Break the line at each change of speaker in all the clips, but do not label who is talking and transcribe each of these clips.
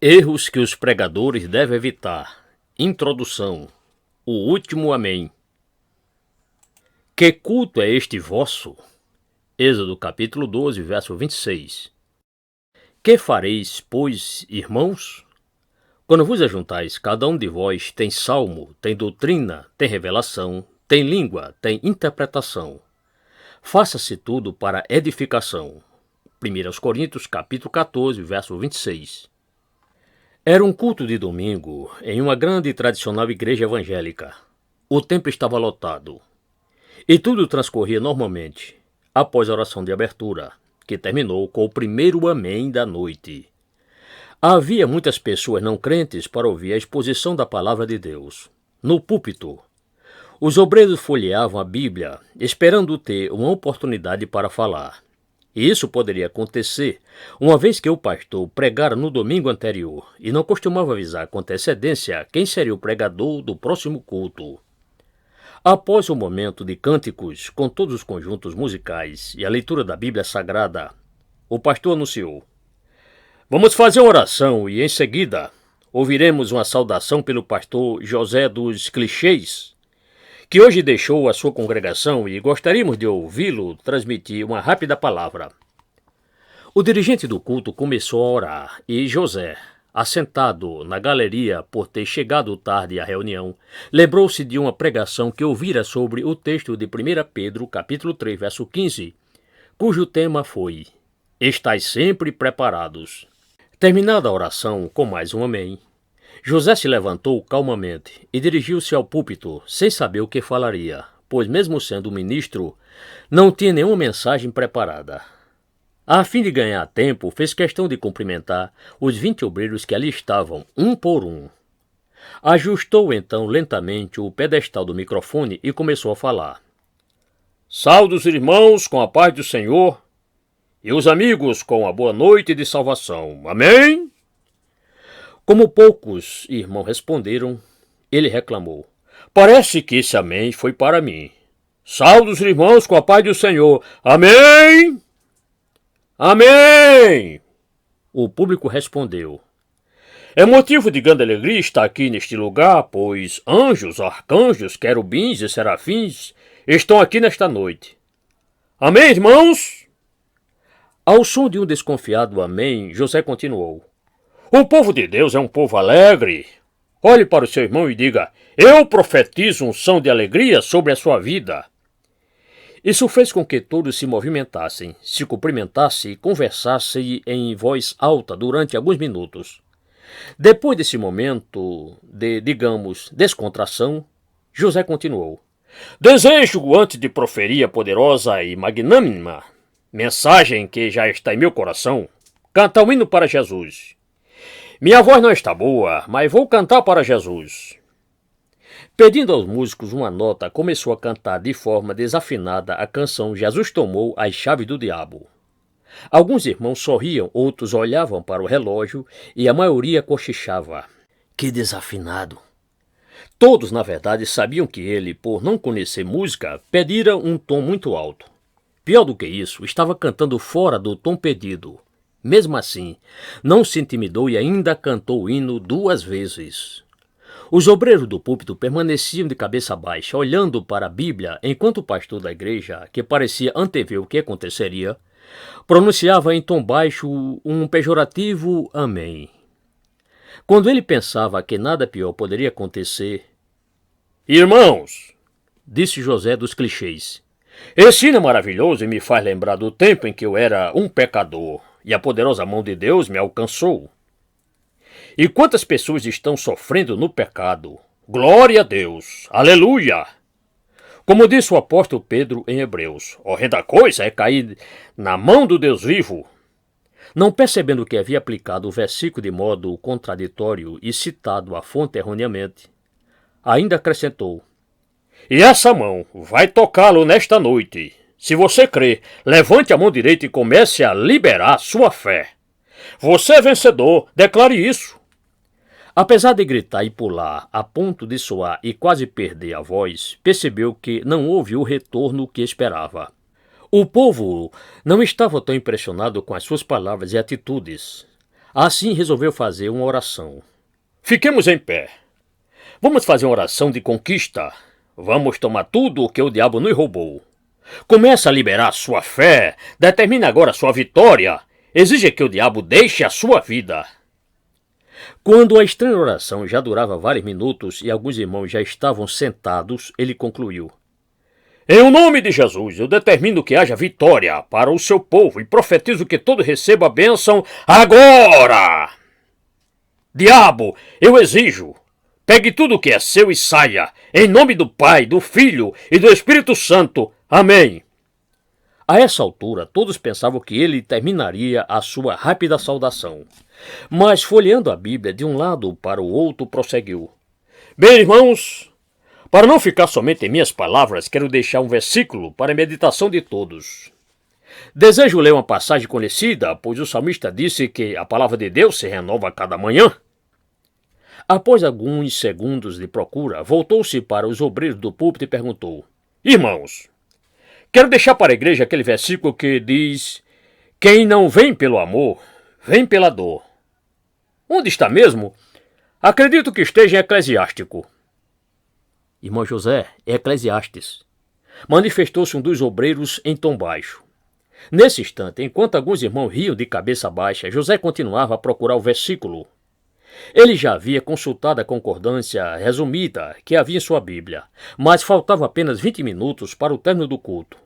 Erros que os pregadores devem evitar. Introdução. O último amém. Que culto é este vosso? Êxodo capítulo 12, verso 26. Que fareis, pois, irmãos? Quando vos ajuntais, cada um de vós tem salmo, tem doutrina, tem revelação, tem língua, tem interpretação. Faça-se tudo para edificação. 1 Coríntios capítulo 14, verso 26. Era um culto de domingo em uma grande e tradicional igreja evangélica. O templo estava lotado. E tudo transcorria normalmente, após a oração de abertura, que terminou com o primeiro amém da noite. Havia muitas pessoas não crentes para ouvir a exposição da palavra de Deus. No púlpito, os obreiros folheavam a Bíblia, esperando ter uma oportunidade para falar. E isso poderia acontecer, uma vez que o pastor pregara no domingo anterior e não costumava avisar com antecedência quem seria o pregador do próximo culto. Após o momento de cânticos, com todos os conjuntos musicais e a leitura da Bíblia Sagrada, o pastor anunciou: "Vamos fazer uma oração e, em seguida, ouviremos uma saudação pelo pastor José dos Clichês, que hoje deixou a sua congregação e gostaríamos de ouvi-lo transmitir uma rápida palavra." O dirigente do culto começou a orar e José, assentado na galeria por ter chegado tarde à reunião, lembrou-se de uma pregação que ouvira sobre o texto de 1 Pedro, capítulo 3, verso 15, cujo tema foi: "Estais sempre preparados." Terminada a oração com mais um amém, José se levantou calmamente e dirigiu-se ao púlpito sem saber o que falaria, pois mesmo sendo ministro, não tinha nenhuma mensagem preparada. A fim de ganhar tempo, fez questão de cumprimentar os 20 obreiros que ali estavam, um por um. Ajustou então lentamente o pedestal do microfone e começou a falar: "Saudo os irmãos com a paz do Senhor e os amigos com a boa noite de salvação. Amém?" Como poucos irmãos responderam, ele reclamou: "Parece que esse amém foi para mim. Saudo os irmãos com a paz do Senhor. Amém? Amém!" O público respondeu: "É motivo de grande alegria estar aqui neste lugar, pois anjos, arcanjos, querubins e serafins estão aqui nesta noite. Amém, irmãos?" Ao som de um desconfiado amém, José continuou: "O povo de Deus é um povo alegre. Olhe para o seu irmão e diga: eu profetizo um som de alegria sobre a sua vida." Isso fez com que todos se movimentassem, se cumprimentassem e conversassem em voz alta durante alguns minutos. Depois desse momento de, digamos, descontração, José continuou: "Desejo, antes de proferir a poderosa e magnânima mensagem que já está em meu coração, cantar um hino para Jesus. Minha voz não está boa, mas vou cantar para Jesus." Pedindo aos músicos uma nota, começou a cantar de forma desafinada a canção "Jesus tomou as chaves do diabo." Alguns irmãos sorriam, outros olhavam para o relógio e a maioria cochichava: "Que desafinado." Todos, na verdade, sabiam que ele, por não conhecer música, pedira um tom muito alto. Pior do que isso, estava cantando fora do tom pedido. Mesmo assim, não se intimidou e ainda cantou o hino 2 vezes. Os obreiros do púlpito permaneciam de cabeça baixa, olhando para a Bíblia, enquanto o pastor da igreja, que parecia antever o que aconteceria, pronunciava em tom baixo um pejorativo amém. Quando ele pensava que nada pior poderia acontecer: "Irmãos", disse José dos Clichês, "esse hino é maravilhoso e me faz lembrar do tempo em que eu era um pecador e a poderosa mão de Deus me alcançou. E quantas pessoas estão sofrendo no pecado? Glória a Deus! Aleluia! Como disse o apóstolo Pedro em Hebreus, horrenda coisa é cair na mão do Deus vivo." Não percebendo que havia aplicado o versículo de modo contraditório e citado a fonte erroneamente, ainda acrescentou: "E essa mão vai tocá-lo nesta noite. Se você crê, levante a mão direita e comece a liberar sua fé. Você é vencedor, declare isso." Apesar de gritar e pular a ponto de suar e quase perder a voz, percebeu que não houve o retorno que esperava. O povo não estava tão impressionado com as suas palavras e atitudes. Assim resolveu fazer uma oração. Fiquemos em pé. Vamos fazer uma oração de conquista. Vamos tomar tudo o que o diabo nos roubou. Começa a liberar sua fé. Determine agora sua vitória. Exija que o diabo deixe a sua vida. Quando a estranha oração já durava vários minutos e alguns irmãos já estavam sentados, ele concluiu. Em o nome de Jesus, eu determino que haja vitória para o seu povo e profetizo que todo receba a bênção agora. Diabo, eu exijo. Pegue tudo o que é seu e saia, em nome do Pai, do Filho e do Espírito Santo. Amém. A essa altura, todos pensavam que ele terminaria a sua rápida saudação. Mas, folheando a Bíblia de um lado para o outro, prosseguiu. Bem, irmãos, para não ficar somente em minhas palavras, quero deixar um versículo para a meditação de todos. Desejo ler uma passagem conhecida, pois o salmista disse que a palavra de Deus se renova a cada manhã. Após alguns segundos de procura, voltou-se para os obreiros do púlpito e perguntou. Irmãos, quero deixar para a igreja aquele versículo que diz: quem não vem pelo amor, vem pela dor. Onde está mesmo? Acredito que esteja em Eclesiástico. Irmão José, é Eclesiastes. Manifestou-se um dos obreiros em tom baixo. Nesse instante, enquanto alguns irmãos riam de cabeça baixa, José continuava a procurar o versículo. Ele já havia consultado a concordância resumida que havia em sua Bíblia, mas faltavam apenas 20 minutos para o término do culto.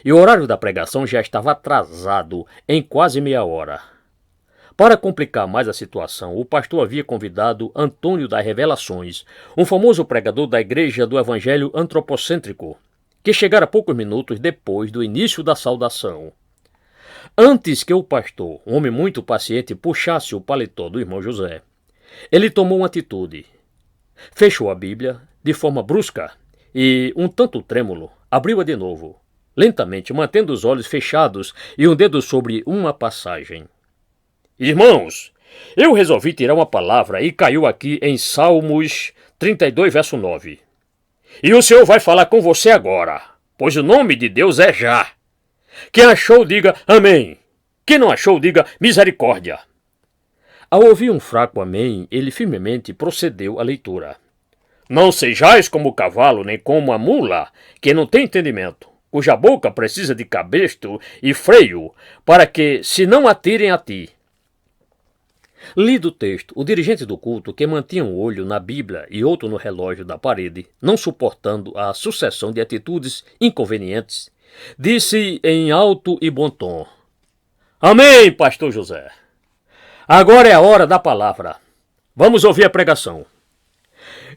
E o horário da pregação já estava atrasado em quase meia hora. Para complicar mais a situação, o pastor havia convidado Antônio das Revelações, um famoso pregador da Igreja do Evangelho Antropocêntrico, que chegara poucos minutos depois do início da saudação. Antes que o pastor, um homem muito paciente, puxasse o paletó do irmão José, ele tomou uma atitude. Fechou a Bíblia de forma brusca e, um tanto trêmulo, abriu-a de novo, lentamente, mantendo os olhos fechados e um dedo sobre uma passagem. Irmãos, eu resolvi tirar uma palavra e caiu aqui em Salmos 32, verso 9. E o Senhor vai falar com você agora, pois o nome de Deus é Já. Quem achou, diga amém. Quem não achou, diga misericórdia. Ao ouvir um fraco amém, ele firmemente procedeu à leitura. Não sejais como o cavalo, nem como a mula, que não tem entendimento, cuja boca precisa de cabestro e freio, para que se não atirem a ti. Lido o texto, o dirigente do culto, que mantinha um olho na Bíblia e outro no relógio da parede, não suportando a sucessão de atitudes inconvenientes, disse em alto e bom tom: Amém, pastor José. Agora é a hora da palavra. Vamos ouvir a pregação.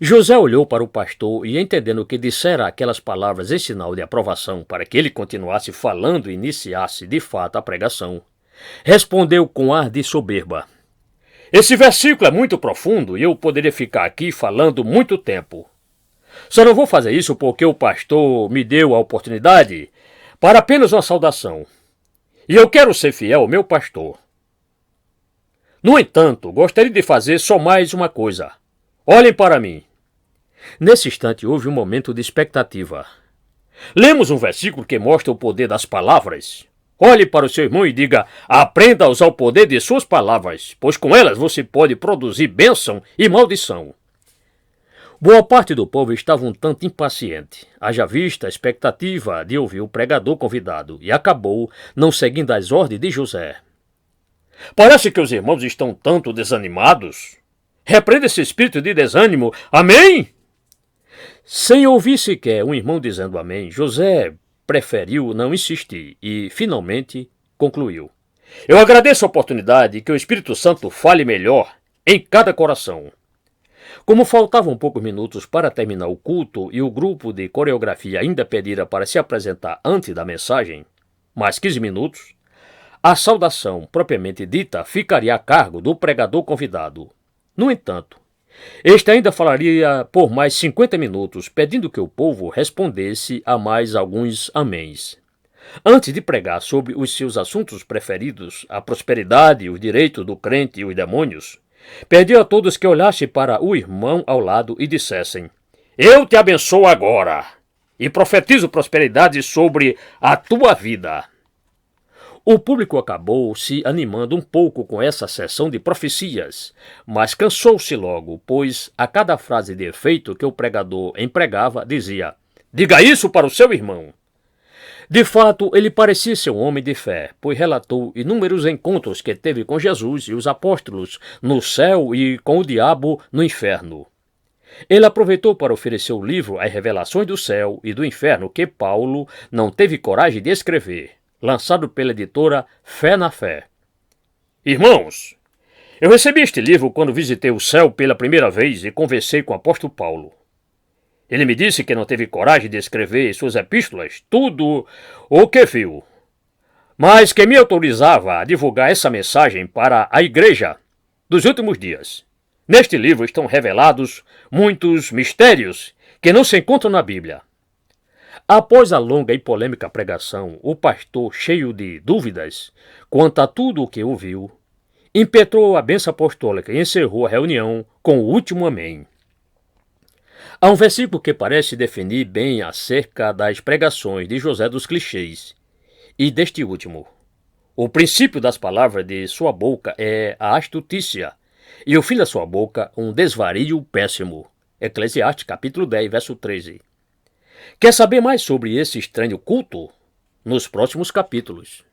José olhou para o pastor e, entendendo que dissera aquelas palavras em sinal de aprovação para que ele continuasse falando e iniciasse de fato a pregação, respondeu com ar de soberba. Esse versículo é muito profundo e eu poderia ficar aqui falando muito tempo. Só não vou fazer isso porque o pastor me deu a oportunidade para apenas uma saudação. E eu quero ser fiel ao meu pastor. No entanto, gostaria de fazer só mais uma coisa. Olhem para mim. Nesse instante houve um momento de expectativa. Lemos um versículo que mostra o poder das palavras. Olhe para o seu irmão e diga, aprenda a usar o poder de suas palavras, pois com elas você pode produzir bênção e maldição. Boa parte do povo estava um tanto impaciente, haja vista a expectativa de ouvir o pregador convidado, e acabou não seguindo as ordens de José. Parece que os irmãos estão tanto desanimados. Repreenda esse espírito de desânimo. Amém? Sem ouvir sequer um irmão dizendo amém, José preferiu não insistir e, finalmente, concluiu. Eu agradeço a oportunidade que o Espírito Santo fale melhor em cada coração. Como faltavam poucos minutos para terminar o culto e o grupo de coreografia ainda pedira para se apresentar antes da mensagem, mais 15 minutos, a saudação propriamente dita ficaria a cargo do pregador convidado. No entanto, este ainda falaria por mais 50 minutos, pedindo que o povo respondesse a mais alguns améns. Antes de pregar sobre os seus assuntos preferidos, a prosperidade, os direitos do crente e os demônios, pediu a todos que olhassem para o irmão ao lado e dissessem, eu te abençoo agora e profetizo prosperidade sobre a tua vida. O público acabou se animando um pouco com essa sessão de profecias, mas cansou-se logo, pois a cada frase de efeito que o pregador empregava dizia: "Diga isso para o seu irmão." De fato, ele parecia ser um homem de fé, pois relatou inúmeros encontros que teve com Jesus e os apóstolos no céu e com o diabo no inferno. Ele aproveitou para oferecer o livro As Revelações do Céu e do Inferno que Paulo não teve coragem de escrever, lançado pela editora Fé na Fé. Irmãos, eu recebi este livro quando visitei o céu pela primeira vez e conversei com o apóstolo Paulo. Ele me disse que não teve coragem de escrever em suas epístolas tudo o que viu, mas que me autorizava a divulgar essa mensagem para a igreja dos últimos dias. Neste livro estão revelados muitos mistérios que não se encontram na Bíblia. Após a longa e polêmica pregação, o pastor, cheio de dúvidas quanto a tudo o que ouviu, impetrou a bênção apostólica e encerrou a reunião com o último amém. Há um versículo que parece definir bem acerca das pregações de José dos Clichês e deste último. O princípio das palavras de sua boca é a astutícia, e o fim da sua boca um desvario péssimo. Eclesiastes capítulo 10, verso 13. Quer saber mais sobre esse estranho culto? Nos próximos capítulos.